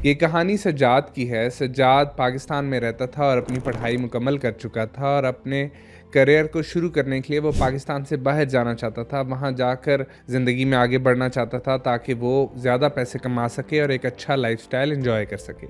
ये कहानी सज्जाद की है। सज्जाद पाकिस्तान में रहता था और अपनी पढ़ाई मुकम्मल कर चुका था और अपने करियर को शुरू करने के लिए वो पाकिस्तान से बाहर जाना चाहता था। वहाँ जाकर ज़िंदगी में आगे बढ़ना चाहता था ताकि वो ज़्यादा पैसे कमा सके और एक अच्छा लाइफ़स्टाइल एन्जॉय कर सके।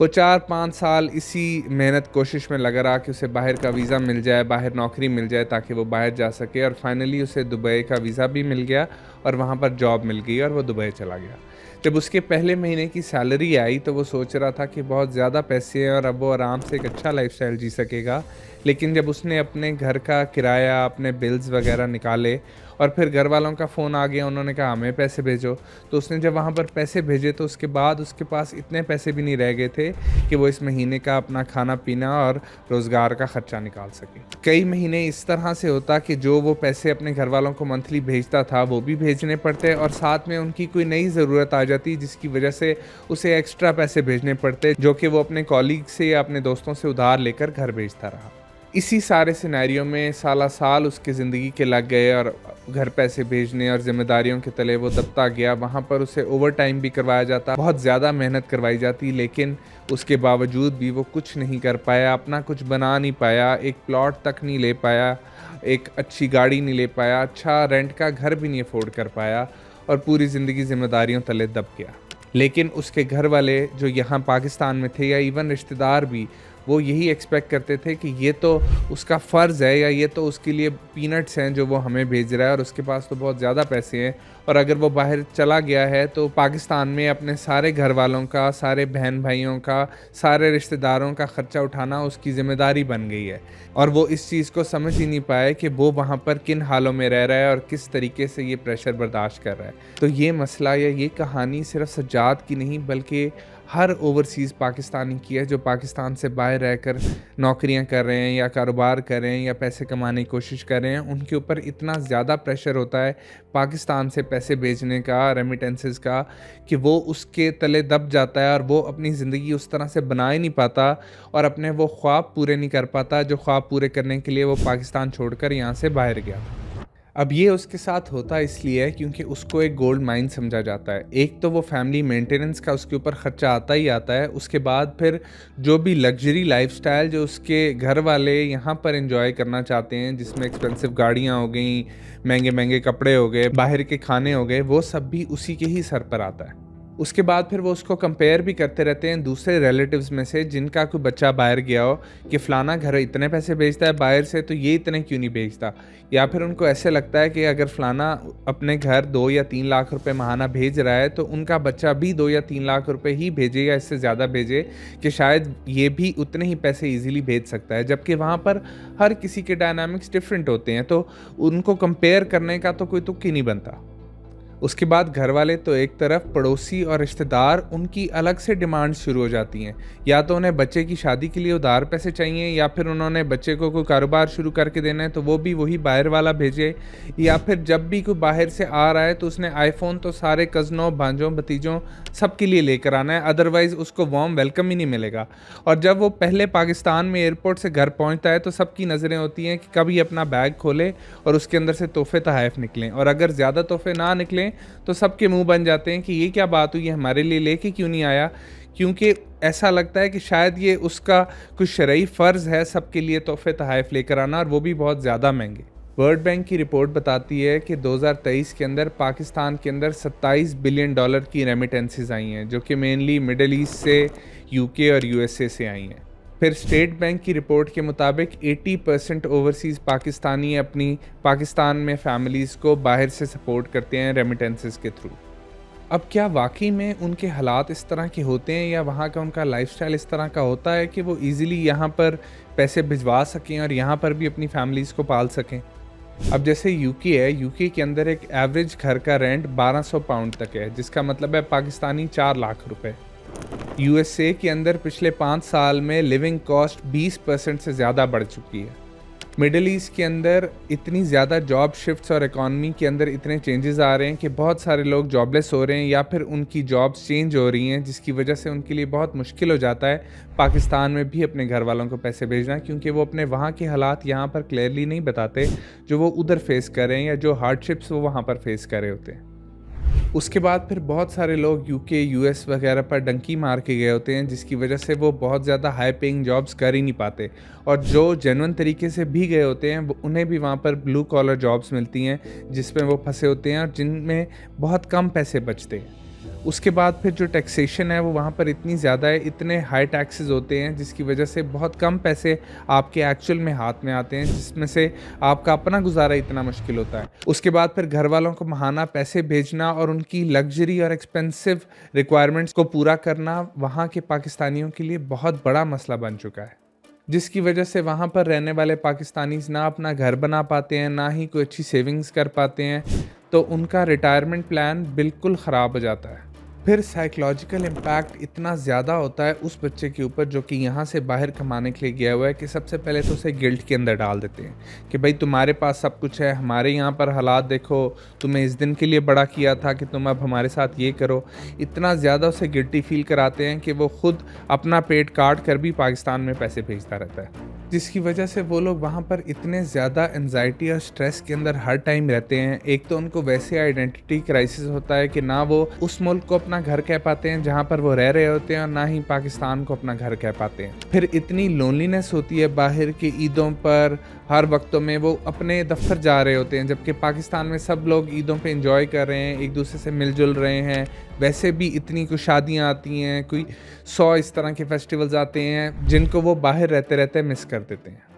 वो 4-5 साल इसी मेहनत कोशिश में लगा रहा कि उसे बाहर का वीज़ा मिल जाए, बाहर नौकरी मिल जाए ताकि वो बाहर जा सके और फाइनली उसे दुबई का वीज़ा भी मिल गया और वहाँ पर जॉब मिल गई और वो दुबई चला गया। जब उसके पहले महीने की सैलरी आई तो वो सोच रहा था कि बहुत ज़्यादा पैसे हैं और अब वो आराम से एक अच्छा लाइफ़स्टाइल जी सकेगा। लेकिन जब उसने अपने घर का किराया, अपने बिल्स वग़ैरह निकाले और फिर घर वालों का फ़ोन आ गया, उन्होंने कहा हमें पैसे भेजो। तो उसने जब वहाँ पर पैसे भेजे तो उसके बाद उसके पास इतने पैसे भी नहीं रह गए थे कि वो इस महीने का अपना खाना-पीना और रोज़गार का ख़र्चा निकाल सके। कई महीने इस तरह से होता कि जो वो पैसे अपने घर वालों को मंथली भेजता था, वो भी भेजने पड़ते और साथ में उनकी कोई नई ज़रूरत आ जाती जिसकी वजह से उसे एक्स्ट्रा पैसे भेजने पड़ते, जो कि वो अपने कॉलीग से या अपने दोस्तों से उधार लेकर घर भेजता रहा। इसी सारे सिनेरियो में साल उसकी ज़िंदगी के लग गए और घर पैसे भेजने और ज़िम्मेदारियों के तले वो दबता गया। वहाँ पर उसे ओवरटाइम भी करवाया जाता, बहुत ज़्यादा मेहनत करवाई जाती, लेकिन उसके बावजूद भी वो कुछ नहीं कर पाया, अपना कुछ बना नहीं पाया, एक प्लॉट तक नहीं ले पाया, एक अच्छी गाड़ी नहीं ले पाया, अच्छा रेंट का घर भी नहीं अफोर्ड कर पाया और पूरी ज़िंदगी ज़िम्मेदारियों तले दब गया। लेकिन उसके घर वाले जो यहाँ पाकिस्तान में थे या इवन रिश्तेदार भी, वो यही एक्सपेक्ट करते थे कि ये तो उसका फ़र्ज़ है या ये तो उसके लिए पीनट्स हैं जो वो हमें भेज रहा है और उसके पास तो बहुत ज़्यादा पैसे हैं और अगर वो बाहर चला गया है तो पाकिस्तान में अपने सारे घर वालों का, सारे बहन भाइयों का, सारे रिश्तेदारों का ख़र्चा उठाना उसकी ज़िम्मेदारी बन गई है। और वो इस चीज़ को समझ ही नहीं पाए कि वो वहाँ पर किन हालों में रह रहा है और किस तरीके से ये प्रेशर बर्दाश्त कर रहा है। तो ये मसला या ये कहानी सिर्फ सज्जाद की नहीं बल्कि हर ओवरसीज़ पाकिस्तानी की है जो पाकिस्तान से बाहर रहकर नौकरियां कर रहे हैं या कारोबार कर रहे हैं या पैसे कमाने की कोशिश कर रहे हैं। उनके ऊपर इतना ज़्यादा प्रेशर होता है पाकिस्तान से पैसे भेजने का, रेमिटेंसेस का, कि वो उसके तले दब जाता है और वो अपनी ज़िंदगी उस तरह से बना ही नहीं पाता और अपने वो ख्वाब पूरे नहीं कर पाता जो ख्वाब पूरे करने के लिए वो पाकिस्तान छोड़कर यहाँ से बाहर गया। अब ये उसके साथ होता इसलिए है क्योंकि उसको एक गोल्ड माइन समझा जाता है। एक तो वो फैमिली मेंटेनेंस का उसके ऊपर ख़र्चा आता ही आता है, उसके बाद फिर जो भी लग्ज़री लाइफ़स्टाइल जो उसके घर वाले यहाँ पर एंजॉय करना चाहते हैं, जिसमें एक्सपेंसिव गाड़ियाँ हो गई, महंगे-महंगे कपड़े हो गए, बाहर के खाने हो गए, वो सब भी उसी के ही सर पर आता है। उसके बाद फिर वो उसको कंपेयर भी करते रहते हैं दूसरे रिलेटिव्स में से जिनका कोई बच्चा बाहर गया हो कि फ़लाना घर इतने पैसे भेजता है बाहर से तो ये इतने क्यों नहीं भेजता। या फिर उनको ऐसे लगता है कि अगर फ़लाना अपने घर 2 या 3 लाख रुपए माहाना भेज रहा है तो उनका बच्चा भी 2 या 3 लाख रुपए ही भेजे या इससे ज़्यादा भेजे कि शायद ये भी उतने ही पैसे ईज़िली भेज सकता है। जबकि वहाँ पर हर किसी के डायनामिक्स डिफरेंट होते हैं, तो उनको कंपेयर करने का तो कोई तुक ही नहीं बनता। उसके बाद घर वाले तो एक तरफ, पड़ोसी और रिश्तेदार उनकी अलग से डिमांड शुरू हो जाती हैं। या तो उन्हें बच्चे की शादी के लिए उधार पैसे चाहिए या फिर उन्होंने बच्चे को कोई कारोबार शुरू करके देना है तो वो भी वही बाहर वाला भेजे, या फिर जब भी कोई बाहर से आ रहा है तो उसने आईफोन तो सारे कज़नों, भांजों, भतीजों सबके लिए लेकर आना है, अदरवाइज़ उसको वार्म वेलकम ही नहीं मिलेगा। और जब वो पहले पाकिस्तान में एयरपोर्ट से घर पहुँचता है तो सबकी नज़रें होती हैं कि कभी अपना बैग खोले और उसके अंदर से तोहफ़े तोहफ़े निकलें, और अगर ज़्यादा तोहफ़े ना निकलें तो सबके मुंह बन जाते हैं कि ये क्या बात हुई, हमारे लिए लेके क्यों नहीं आया। क्योंकि ऐसा लगता है कि शायद ये उसका कुछ शरई फ़र्ज़ है सबके लिए तोहफ़े तोहफ़े लेकर आना, और वो भी बहुत ज़्यादा महंगे। वर्ल्ड बैंक की रिपोर्ट बताती है कि 2023 के अंदर पाकिस्तान के अंदर $27 बिलियन की रेमिटेंसेस आई हैं, जो कि मेनली मिडल ईस्ट से, यूके और यूएसए से आई हैं। फिर स्टेट बैंक की रिपोर्ट के मुताबिक 80% ओवरसीज़ पाकिस्तानी अपनी पाकिस्तान में फैमिलीज़ को बाहर से सपोर्ट करते हैं रेमिटेंसेस के थ्रू। अब क्या वाकई में उनके हालात इस तरह के होते हैं या वहाँ का उनका लाइफस्टाइल इस तरह का होता है कि वो इजीली यहाँ पर पैसे भिजवा सकें और यहाँ पर भी अपनी फैमिलीज़ को पाल सकें। अब जैसे यूके है, यूके के अंदर एक एवरेज घर का रेंट 1200 पाउंड तक है, जिसका मतलब है पाकिस्तानी 4 लाख रुपए। यूएसए के अंदर पिछले 5 साल में लिविंग कॉस्ट 20% से ज़्यादा बढ़ चुकी है। मिडल ईस्ट के अंदर इतनी ज़्यादा जॉब शिफ्ट्स और इकॉनमी के अंदर इतने चेंजेस आ रहे हैं कि बहुत सारे लोग जॉबलेस हो रहे हैं या फिर उनकी जॉब्स चेंज हो रही हैं, जिसकी वजह से उनके लिए बहुत मुश्किल हो जाता है पाकिस्तान में भी अपने घर वालों को पैसे भेजना, क्योंकि वो अपने वहाँ के हालात यहाँ पर क्लियरली नहीं बताते जो वो उधर फेस कर रहे हैं या जो हार्डशिप्स वो वहाँ पर फेस कर रहे होते हैं। उसके बाद फिर बहुत सारे लोग यूके, यूएस वगैरह पर डंकी मार के गए होते हैं, जिसकी वजह से वो बहुत ज़्यादा हाई पेइंग जॉब्स कर ही नहीं पाते, और जो जेन्युइन तरीके से भी गए होते हैं उन्हें भी वहाँ पर ब्लू कॉलर जॉब्स मिलती हैं जिसमें वो फंसे होते हैं और जिनमें बहुत कम पैसे बचते हैं। उसके बाद फिर जो टैक्सेशन है वो वहाँ पर इतनी ज़्यादा है, इतने हाई टैक्सेस होते हैं जिसकी वजह से बहुत कम पैसे आपके एक्चुअल में हाथ में आते हैं, जिसमें से आपका अपना गुजारा इतना मुश्किल होता है। उसके बाद फिर घर वालों को माहाना पैसे भेजना और उनकी लग्जरी और एक्सपेंसिव रिक्वायरमेंट्स को पूरा करना वहाँ के पाकिस्तानियों के लिए बहुत बड़ा मसला बन चुका है, जिसकी वजह से वहाँ पर रहने वाले पाकिस्तानीज़ ना अपना घर बना पाते हैं, ना ही कोई अच्छी सेविंग्स कर पाते हैं, तो उनका रिटायरमेंट प्लान बिल्कुल ख़राब हो जाता है। फिर साइकोलॉजिकल इम्पैक्ट इतना ज़्यादा होता है उस बच्चे के ऊपर जो कि यहाँ से बाहर कमाने के लिए गया हुआ है, कि सबसे पहले तो उसे गिल्ट के अंदर डाल देते हैं कि भाई तुम्हारे पास सब कुछ है, हमारे यहाँ पर हालात देखो, तुम्हें इस दिन के लिए बड़ा किया था कि तुम अब हमारे साथ ये करो। इतना ज़्यादा उसे गिल्टी फील कराते हैं कि वो खुद अपना पेट काट कर भी पाकिस्तान में पैसे भेजता रहता है, जिसकी वजह से वो लोग वहाँ पर इतने ज़्यादा एंजाइटी और स्ट्रेस के अंदर हर टाइम रहते हैं। एक तो उनको वैसे आइडेंटिटी क्राइसिस होता है कि ना वो उस मुल्क को अपना घर कह पाते हैं जहाँ पर वो रह रहे होते हैं, और ना ही पाकिस्तान को अपना घर कह पाते हैं। फिर इतनी लोनलीनेस होती है बाहर की ईदों पर, हर वक्तों में वो अपने दफ्तर जा रहे होते हैं, जबकि पाकिस्तान में सब लोग ईदों पे एंजॉय कर रहे हैं, एक दूसरे से मिलजुल रहे हैं। वैसे भी इतनी कुछ शादियाँ आती हैं, कोई 100 इस तरह के फेस्टिवल्स आते हैं जिनको वो बाहर रहते रहते मिस कर देते हैं।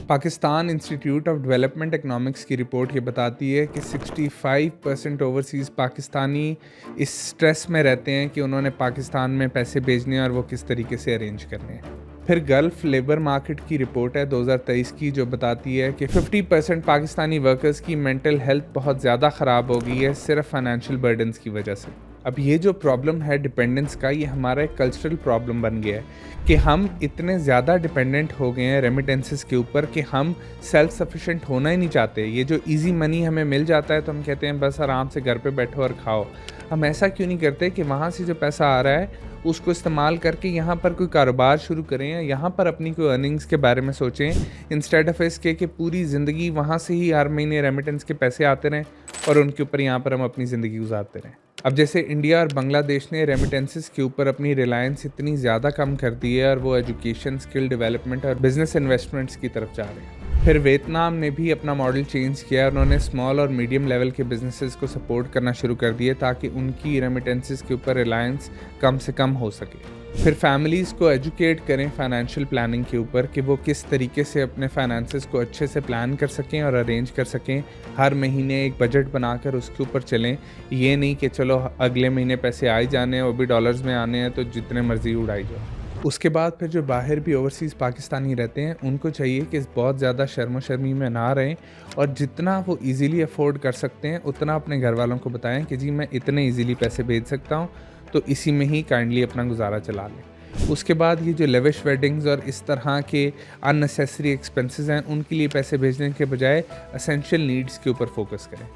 Pakistan institute of development economics की रिपोर्ट ये बताती है कि 65% ओवरसीज़ पाकिस्तानी इस स्ट्रेस में रहते हैं कि उन्होंने पाकिस्तान में पैसे भेजने हैं और वो किस तरीके से अरेंज करने हैं। फिर गल्फ़ लेबर मार्केट की रिपोर्ट है 2023 की, जो बताती है कि 50% पाकिस्तानी वर्कर्स की मेंटल हेल्थ बहुत ज़्यादा ख़राब हो गई है सिर्फ फाइनेंशियल बर्डन्स की वजह से। अब ये जो प्रॉब्लम है डिपेंडेंस का, ये हमारा एक कल्चरल प्रॉब्लम बन गया है कि हम इतने ज़्यादा डिपेंडेंट हो गए हैं रेमिटेंसेस के ऊपर कि हम सेल्फ सफिशिएंट होना ही नहीं चाहते। ये जो इजी मनी हमें मिल जाता है तो हम कहते हैं बस आराम से घर पे बैठो और खाओ। हम ऐसा क्यों नहीं करते कि वहाँ से जो पैसा आ रहा है उसको इस्तेमाल करके यहाँ पर कोई कारोबार शुरू करें या यहाँ पर अपनी कोई अर्निंग्स के बारे में सोचें, इंस्टेड ऑफ इसके कि पूरी ज़िंदगी वहाँ से ही हर महीने रेमिटेंस के पैसे आते रहें और उनके ऊपर यहाँ पर हम अपनी ज़िंदगी गुजारते रहें। अब जैसे इंडिया और बांग्लादेश ने रेमिटेंसेस के ऊपर अपनी रिलायंस इतनी ज़्यादा कम कर दी है और वो एजुकेशन, स्किल डेवलपमेंट और बिजनेस इन्वेस्टमेंट्स की तरफ जा रहे हैं। फिर वियतनाम ने भी अपना मॉडल चेंज किया, उन्होंने स्मॉल और मीडियम लेवल के बिजनेसेस को सपोर्ट करना शुरू कर दिए ताकि उनकी रेमिटेंसेस के ऊपर रिलायंस कम से कम हो सके। फिर फैमिलीज़ को एजुकेट करें फाइनेंशियल प्लानिंग के ऊपर कि वो किस तरीके से अपने फाइनेंसेस को अच्छे से प्लान कर सकें और अरेंज कर सकें। हर महीने एक बजट बनाकर उसके ऊपर चलें, ये नहीं कि चलो अगले महीने पैसे आ ही जाने हैं, वो भी डॉलर्स में आने हैं तो जितने मर्जी उड़ाई जाओ। उसके बाद फिर जो बाहर भी ओवरसीज़ पाकिस्तानी रहते हैं उनको चाहिए कि बहुत ज़्यादा शर्मो शर्मी में ना रहें और जितना वो इजीली अफोर्ड कर सकते हैं उतना अपने घर वालों को बताएं कि जी मैं इतने इजीली पैसे भेज सकता हूँ, तो इसी में ही काइंडली अपना गुजारा चला लें। उसके बाद ये जो लेविश वेडिंग्स और इस तरह के अननेसेसरी एक्सपेंसेस हैं उनके लिए पैसे भेजने के बजाय एसेंशियल नीड्स के ऊपर फोकस करें।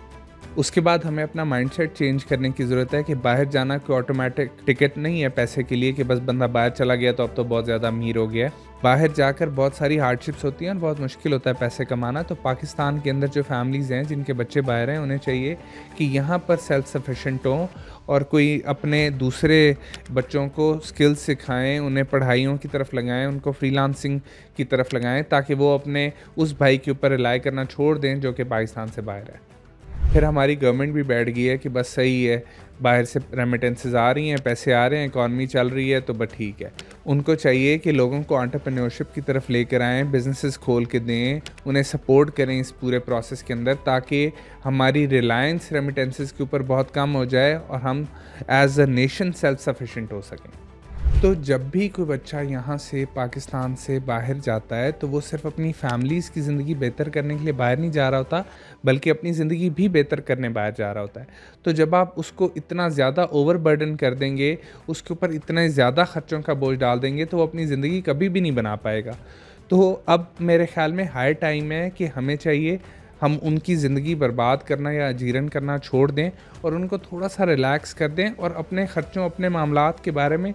उसके बाद हमें अपना माइंडसेट चेंज करने की ज़रूरत है कि बाहर जाना कोई ऑटोमेटिक टिकट नहीं है पैसे के लिए कि बस बंदा बाहर चला गया तो अब तो बहुत ज़्यादा अमीर हो गया है। बाहर जाकर बहुत सारी हार्डशिप्स होती हैं और बहुत मुश्किल होता है पैसे कमाना। तो पाकिस्तान के अंदर जो फैमिलीज़ हैं जिनके बच्चे बाहर हैं उन्हें चाहिए कि यहाँ पर सेल्फ सफिशेंट हों और कोई अपने दूसरे बच्चों को स्किल्स सिखाएं, उन्हें पढ़ाइयों की तरफ लगाएं, उनको फ्रीलांसिंग की तरफ लगाएं ताकि वो अपने उस भाई के ऊपर रिलाई करना छोड़ दें जो कि पाकिस्तान से बाहर है। फिर हमारी गवर्नमेंट भी बैठ गई है कि बस सही है, बाहर से रेमिटेंसेस आ रही हैं, पैसे आ रहे हैं, इकॉनमी चल रही है तो बस ठीक है। उनको चाहिए कि लोगों को एंटरप्रेन्योरशिप की तरफ लेकर आएँ, बिजनेसेस खोल के दें, उन्हें सपोर्ट करें इस पूरे प्रोसेस के अंदर ताकि हमारी रिलायंस रेमिटेंसेस के ऊपर बहुत कम हो जाए और हम as a nation self sufficient हो सकें। तो जब भी कोई बच्चा यहाँ से पाकिस्तान से बाहर जाता है तो वो सिर्फ अपनी फैमिलीज़ की ज़िंदगी बेहतर करने के लिए बाहर नहीं जा रहा होता, बल्कि अपनी ज़िंदगी भी बेहतर करने बाहर जा रहा होता है। तो जब आप उसको इतना ज़्यादा ओवरबर्डन कर देंगे, उसके ऊपर इतने ज़्यादा ख़र्चों का बोझ डाल देंगे तो वो अपनी ज़िंदगी कभी भी नहीं बना पाएगा। तो अब मेरे ख़्याल में हाई टाइम है कि हमें चाहिए हम उनकी ज़िंदगी बर्बाद करना या अजीरन करना छोड़ दें और उनको थोड़ा सा रिलैक्स कर दें और अपने ख़र्चों, अपने मामलात के बारे में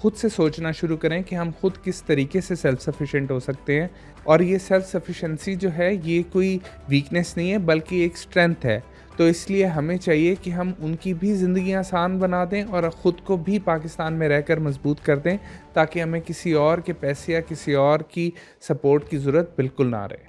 खुद से सोचना शुरू करें कि हम खुद किस तरीके से सेल्फ सफिशिएंट हो सकते हैं। और ये सेल्फ सफिशिएंसी जो है ये कोई वीकनेस नहीं है बल्कि एक स्ट्रेंथ है। तो इसलिए हमें चाहिए कि हम उनकी भी ज़िंदगी आसान बना दें और ख़ुद को भी पाकिस्तान में रहकर मजबूत कर दें, ताकि हमें किसी और के पैसे या किसी और की सपोर्ट की ज़रूरत बिल्कुल ना रहे।